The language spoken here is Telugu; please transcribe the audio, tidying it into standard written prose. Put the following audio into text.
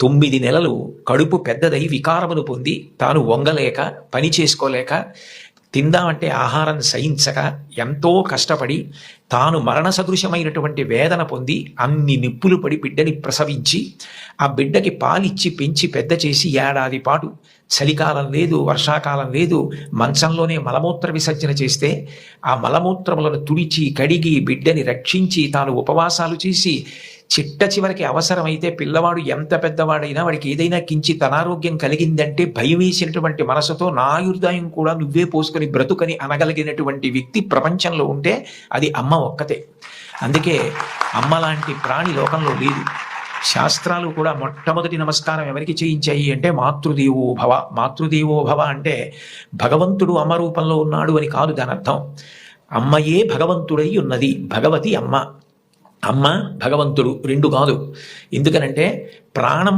9 నెలలు కడుపు పెద్దదై వికారమును పొంది తాను వంగలేక పని చేసుకోలేక తిందామంటే ఆహారం సహించక ఎంతో కష్టపడి తాను మరణ సదృశమైనటువంటి వేదన పొంది అన్ని నిప్పులు పడి బిడ్డని ప్రసవించి ఆ బిడ్డకి పాలిచ్చి పెంచి పెద్ద చేసి ఏడాది పాటు చలికాలం లేదు, వర్షాకాలం లేదు, మంచంలోనే మలమూత్ర విసర్జన చేస్తే ఆ మలమూత్రములను తుడిచి కడిగి బిడ్డని రక్షించి తాను ఉపవాసాలు చేసి చిట్ట చివరికి అవసరమైతే పిల్లవాడు ఎంత పెద్దవాడైనా వాడికి ఏదైనా కించిత్ అనారోగ్యం కలిగిందంటే భయం వేసినటువంటి మనసుతో నా ఆయుర్దాయం కూడా నువ్వే పోసుకొని బ్రతుకని అనగలిగినటువంటి వ్యక్తి ప్రపంచంలో ఉంటే అది అమ్మ ఒక్కతే. అందుకే అమ్మ లాంటి ప్రాణి లోకంలో లేదు. శాస్త్రాలు కూడా మొట్టమొదటి నమస్కారం ఎవరికి చేయించాయి అంటే మాతృదేవో భవ. మాతృదేవో భవ అంటే భగవంతుడు అమ్మ రూపంలో ఉన్నాడు అని కాదు దాని అర్థం. అమ్మయే భగవంతుడై ఉన్నది. భగవతి అమ్మ, అమ్మ భగవంతుడు రెండు కాదు. ఎందుకనంటే ప్రాణం